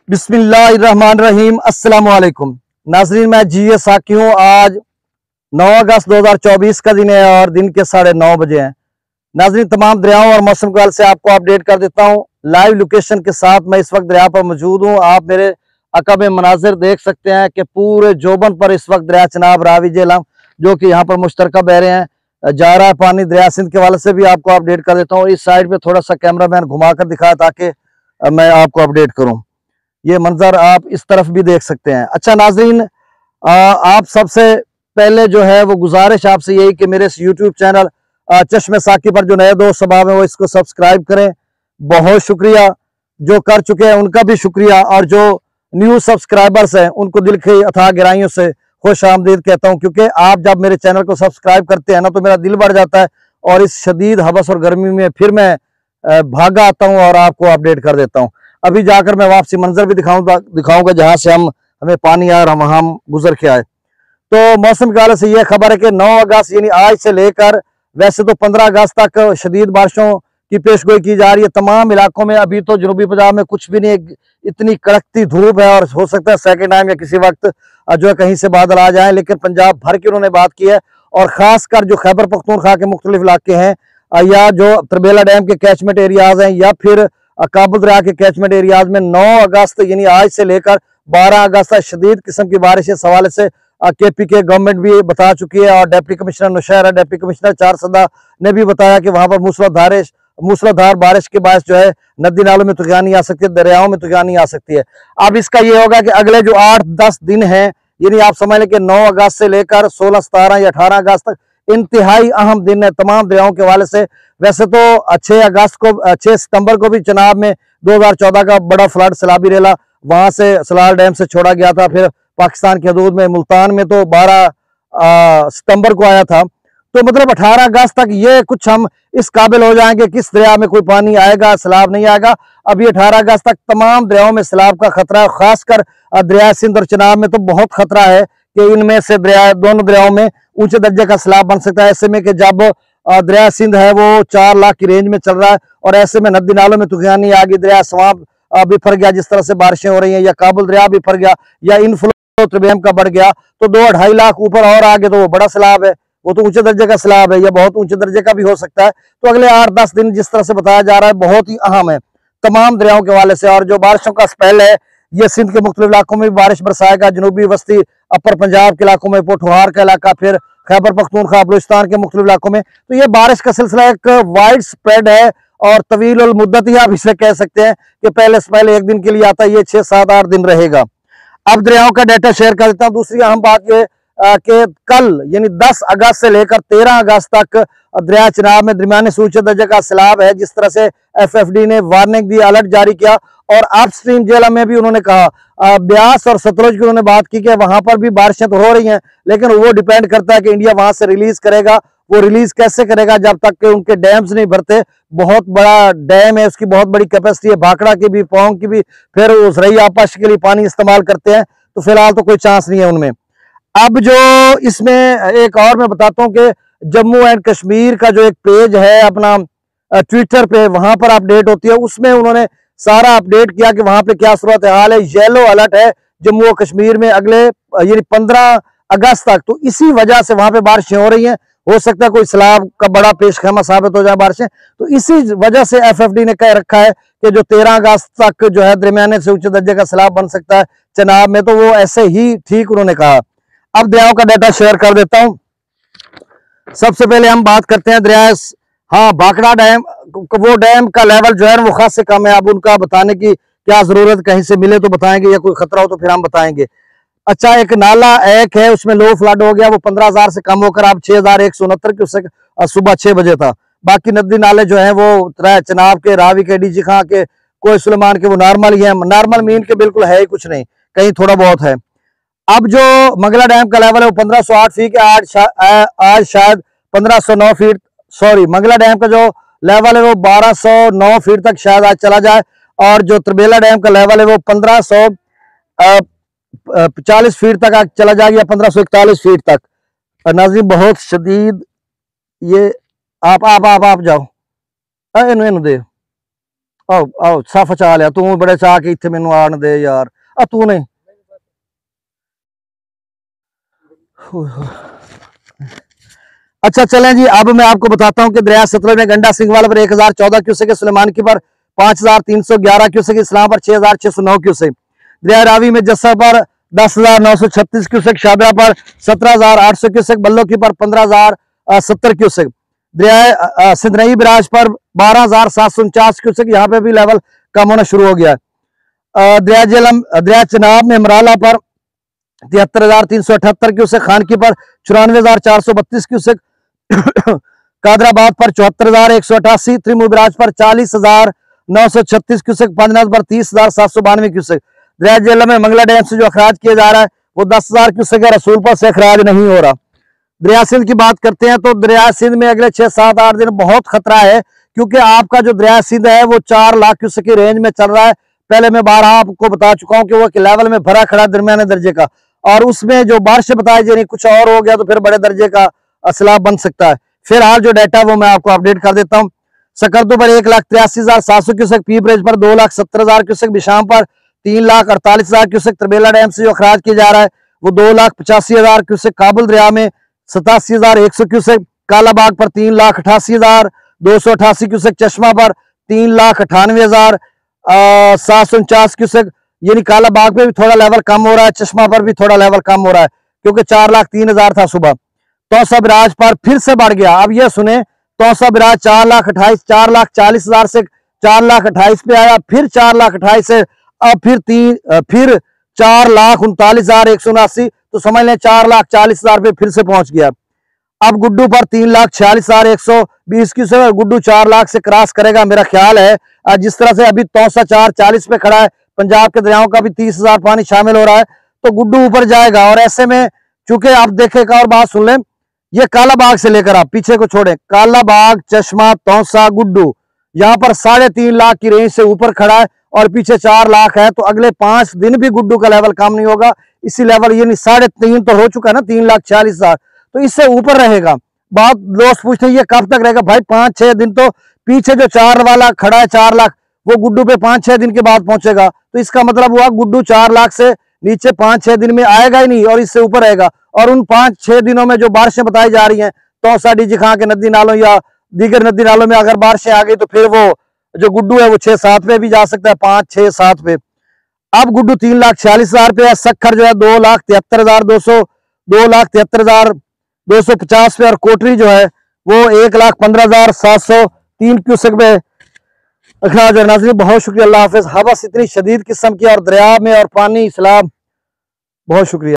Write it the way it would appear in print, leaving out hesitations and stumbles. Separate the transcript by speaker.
Speaker 1: बिस्मिल्लाहिर्रहमानिर्रहीम। अस्सलाम वालेकुम नाजरीन, मैं जी साकी हूँ। आज 9 अगस्त 2024 का दिन है और दिन के 9:30 बजे हैं। नाजरीन, तमाम दरियाओं और मौसम के हाल से आपको अपडेट कर देता हूँ लाइव लोकेशन के साथ। मैं इस वक्त दरिया पर मौजूद हूँ। आप मेरे अक़ब में मनाजिर देख सकते हैं कि पूरे जोबन पर इस वक्त दरिया चनाब रावी जेहलम जो कि यहाँ पर मुश्तरका बह रहे हैं, जा रहा है पानी। दरिया सिंध के वाले से भी आपको अपडेट कर देता हूँ। इस साइड पे थोड़ा सा कैमरा मैन घुमा कर दिखाया ताकि मैं आपको अपडेट करूँ। ये मंजर आप इस तरफ भी देख सकते हैं। अच्छा नाजरीन, आप सबसे पहले जो है वो गुजारिश आपसे यही कि मेरे इस यूट्यूब चैनल चश्मे साकी पर जो नए दोस्त सबाब है वो इसको सब्सक्राइब करें। बहुत शुक्रिया, जो कर चुके हैं उनका भी शुक्रिया, और जो न्यू सब्सक्राइबर्स हैं उनको दिल की अथाह गहराइयों से खुश आमदीद कहता हूँ, क्योंकि आप जब मेरे चैनल को सब्सक्राइब करते हैं ना तो मेरा दिल बढ़ जाता है और इस शदीद हवस और गर्मी में फिर मैं भागा आता हूँ और आपको अपडेट कर देता हूँ। अभी जाकर मैं वापसी मंजर भी दिखाऊंगा जहां से हमें पानी आया और हम गुजर के आए। तो मौसम के हालत से यह खबर है कि 9 अगस्त यानी आज से लेकर वैसे तो 15 अगस्त तक शदीद बारिशों की पेशगोई की जा रही है तमाम इलाकों में। अभी तो जनूबी पंजाब में कुछ भी नहीं, इतनी कड़कती धूप है और हो सकता है सेकेंड टाइम या किसी वक्त जो है कहीं से बादल आ जाए, लेकिन पंजाब भर की उन्होंने बात की है। और खासकर जो खैबर पख्तूनख्वा के मुख्तलिफ इलाके हैं या जो तरबेला डैम के कैचमेंट एरियाज हैं या फिर काबुल दरिया के कैचमेंट एरियाज में 9 अगस्त यानी आज से लेकर 12 अगस्त तक शदीद किस्म की बारिश इस हवाले से केपी के गवर्नमेंट भी बता चुकी है। और deputy commissioner Nowshera, deputy commissioner Charsadda ने भी बताया कि वहां पर मूसलाधार बारिश के बायस जो है नदी नालों में तूफानी आ सकती है, दरियाओं में तूफानी आ सकती है। अब इसका ये होगा कि अगले जो 8-10 दिन है, यानी आप समझ लें कि 9 अगस्त से लेकर 16, 17 या 18 अगस्त तक इंतहाई अहम दिन है तमाम दरियाओं के हवाले से। वैसे तो 6 सितंबर को भी चनाब में 2014 का बड़ा फ्लड सैलाबी रेला वहां से सलाल डैम से छोड़ा गया था, फिर पाकिस्तान की हदूद में मुल्तान में तो 12 सितंबर को आया था। तो मतलब 18 अगस्त तक ये कुछ हम इस काबिल हो जाएंगे किस दरिया में कोई पानी आएगा, सैलाब नहीं आएगा। अभी 18 अगस्त तक तमाम दरियाओं में सैलाब का खतरा है, खासकर दरिया सिंध और चनाब में तो बहुत खतरा है कि इनमें से दोनों दरियाओं में ऊंचे दर्जे का सैलाब बन सकता है। ऐसे में कि जब दरिया सिंध है वो 4 लाख की रेंज में चल रहा है और ऐसे में नदी नालों में तूफानी आ गई, दरिया स्वाब बिफर गया जिस तरह से बारिशें हो रही हैं, या काबुल दरिया बिफर गया या इनफ्लो त्रिवेम का बढ़ गया तो 2-2.5 लाख ऊपर और आगे तो वो बड़ा सैलाब है, वो तो ऊंचे दर्जे का सैलाब है या बहुत ऊंचे दर्जे का भी हो सकता है। तो अगले 8-10 दिन जिस तरह से बताया जा रहा है बहुत ही अहम है तमाम दरियाओं के हवाले से। और जो बारिशों का स्पेल है ये सिंध के मुख्तलिफ इलाकों में भी बारिश बरसाएगा, जनूबी वस्ती अपर पंजाब के इलाकों में, पोठोहार का इलाका, फिर खैबर पख्तूनख्वा बलूचिस्तान के मुख्तलिफ इलाकों में। तो ये बारिश का सिलसिला एक वाइड स्प्रेड है और तवील उल मुद्दत ही आप इसे कह सकते हैं कि पहले से पहले एक दिन के लिए आता है, ये 6, 7, 8 दिन रहेगा। अब दरियाओं का डाटा शेयर कर देता हूँ। दूसरी अहम बात ये कि कल यानी 10 अगस्त से लेकर 13 अगस्त तक दरिया चनाब में दरमियाने से ऊंचे दर्जे का सैलाब है, जिस तरह से FFD ने वार्निंग दी, अलर्ट जारी किया। और अपस्ट्रीम जेहलम में भी उन्होंने कहा, ब्यास और सतलुज की उन्होंने बात की कि वहां पर भी बारिशें तो हो रही हैं, लेकिन वो डिपेंड करता है कि इंडिया वहां से रिलीज करेगा। वो रिलीज कैसे करेगा जब तक कि उनके डैम्स नहीं भरते। बहुत बड़ा डैम है, उसकी बहुत बड़ी कैपेसिटी है, भाखड़ा की भी, पोंग की भी, फिर उस रही आपस के लिए पानी इस्तेमाल करते हैं, तो फिलहाल तो कोई चांस नहीं है उनमें। अब जो इसमें एक और मैं बताता हूँ कि जम्मू एंड कश्मीर का जो एक पेज है अपना ट्विटर पे, वहां पर अपडेट होती है, उसमें उन्होंने सारा अपडेट किया कि वहां पे क्या सूरत हाल है। येलो अलर्ट है जम्मू और कश्मीर में अगले यानी 15 अगस्त तक। तो इसी वजह से वहां पे बारिशें हो रही हैं, हो सकता है कोई सैलाब का बड़ा पेशखैमा साबित हो जाए बारिशें। तो इसी वजह से FFD ने कह रखा है कि जो 13 अगस्त तक जो है दरमियाने से ऊंचे दर्जे का सैलाब बन सकता है चनाब में, तो वो ऐसे ही ठीक उन्होंने कहा। अब दरियाओं का डाटा शेयर कर देता हूं। सबसे पहले हम बात करते हैं दरिया, हाँ, भाखड़ा डैम, वो डैम का लेवल जो है वो खास से कम है। अब उनका बताने की क्या जरूरत, कहीं से मिले तो बताएंगे या कोई खतरा हो तो फिर हम बताएंगे। अच्छा, एक नाला एक है उसमें लो फ्लड हो गया, वो 15,000 से कम होकर अब 6,169 की उससे सुबह 6 बजे था। बाकी नदी नाले जो है वो चनाब के, रावी के, डीजी खां के, कोई सुलेमान के, वो नॉर्मल ही है, नॉर्मल मीन के बिल्कुल है ही कुछ नहीं, कहीं थोड़ा बहुत है। अब जो मंगला डैम का लेवल है वो 1508 फीट है, आज शायद 1509 फीट, सॉरी, मंगला डैम का जो लेवल है वो 1209 फीट तक शायद आज चला जाए। और जो तरबेला डैम का लेवल है वो 1540 फीट तक आज चला जाएगा या 1541 फीट तक। नाज़रीन बहुत शदीद ये आप जाओ, इन्हें दे आओ आओ सफ चा लिया तू बड़े चाह के इतने मैनू आन दे यार। तू नहीं अच्छा चलें जी। अब मैं आपको बताता हूं कि दरिया सतलुज में गंडा सिंह पर 1014 क्यूसेक, सुलेमान की पर 5311 क्यूसेक, इस्लाम पर 6609 क्यूसेक, दरिया रावी में जस्सा पर 10,936 क्यूसेक, शाबरा पर 17,800 क्यूसेक, बल्लो की पर 15,070 क्यूसेक, दरिया सिंधनई बराज पर 12,749 क्यूसेक, यहाँ पे भी लेवल कम होना शुरू हो गया है। दरिया चनाब में मराला पर 73,378 क्यूसेक, खान की पर 94,432 क्यूसेक, कादराबाद पर 74,188, त्रिमुबराज पर 40,936 क्यूसेक, पंजनाथ पर 30,792 क्यूसेक, दरिया जेलम में मंगला डैम से जो अखराज किया जा रहा है वो 10,000 क्यूसेक है, रसूलपुर से अखराज नहीं हो रहा। दरिया सिंध की बात करते हैं तो दरिया सिंध में अगले 6-7-8 दिन बहुत खतरा है, क्योंकि आपका जो दरिया सिंध है वो 4 लाख क्यूसेक की रेंज में चल रहा है। पहले मैं 12 आपको बता चुका हूं कि वो लेवल में भरा खड़ा दरमियाने दर्जे का, और उसमें जो बारिश बताई जा रही कुछ और हो गया तो फिर बड़े दर्जे का असलाब बन सकता है। फिलहाल जो डाटा वो मैं आपको अपडेट कर देता हूँ। सकरदो पर 1,83,700 क्यूसेक, पी ब्रिज पर 2,70,000 क्यूसेक, बिशाम पर 3,48,000 क्यूसेक, तरबेला डैम से जो अखराज किया जा रहा है वो 2,85,000 क्यूसेक, काबुल दरिया में 87,100 क्यूसेक, कालाबाग पर 3,88,288 क्यूसेक, चश्मा पर 3,98,749 क्यूसेक, यानी कालाबाग पे भी थोड़ा लेवल कम हो रहा है, चश्मा पर भी थोड़ा लेवल कम हो रहा है, क्योंकि 4,03,000 था सुबह। तौसा बिराज पर फिर से बढ़ गया। अब ये सुने, तौसा बिराज 4,40,000 से 4,28,000 पे आया, फिर 4,28,000 से अब फिर 4,39,179, तो समझ लें 4,40,000 पे फिर से पहुंच गया। अब गुड्डू पर 3,46,120 की से गुड्डू 4 लाख से क्रॉस करेगा मेरा ख्याल है। जिस तरह से अभी तौसा 4,40 पे खड़ा है, पंजाब के दरियाओं का भी 30,000 पानी शामिल हो रहा है, तो गुड्डू ऊपर जाएगा। और ऐसे में चूंकि आप देखें एक और बात सुन लें, ये कालाबाग से लेकर आप पीछे को छोड़े, कालाबाग, चश्मा, तौसा, गुड्डू, यहाँ पर 3.5 लाख की रेंज से ऊपर खड़ा है और पीछे 4 लाख है, तो अगले 5 दिन भी गुड्डू का लेवल कम नहीं होगा। इसी लेवल यानी 3.5 तो हो चुका है ना, 3,46,000, तो इससे ऊपर रहेगा। बहुत दोस्त पूछते हैं ये कब तक रहेगा भाई, 5-6 दिन। तो पीछे जो 4 वाला खड़ा है 4 लाख, वो गुड्डू पे 5-6 दिन के बाद पहुंचेगा, तो इसका मतलब हुआ गुड्डू 4 लाख से नीचे 5-6 दिन में आएगा ही नहीं और इससे ऊपर रहेगा। और उन 5-6 दिनों में जो बारिशें बताई जा रही हैं तौसा, डीजी खां के नदी नालों या दीगर नदी नालों में अगर बारिशें आ गई तो फिर वो जो गुड्डू है वो 6-7 पे भी जा सकता है, 5-6-7 पे। अब गुड्डू 3,46,000 पे है, सखर जो है 2,73,250 पे, और कोटरी जो है वो 1,15,703 क्यूसेक पे अखराज। नाज़रीन बहुत शुक्रिया, अल्लाह हाफिज। हवा इतनी शदीद किस्म की और दरिया में और पानी सलाब, बहुत शुक्रिया।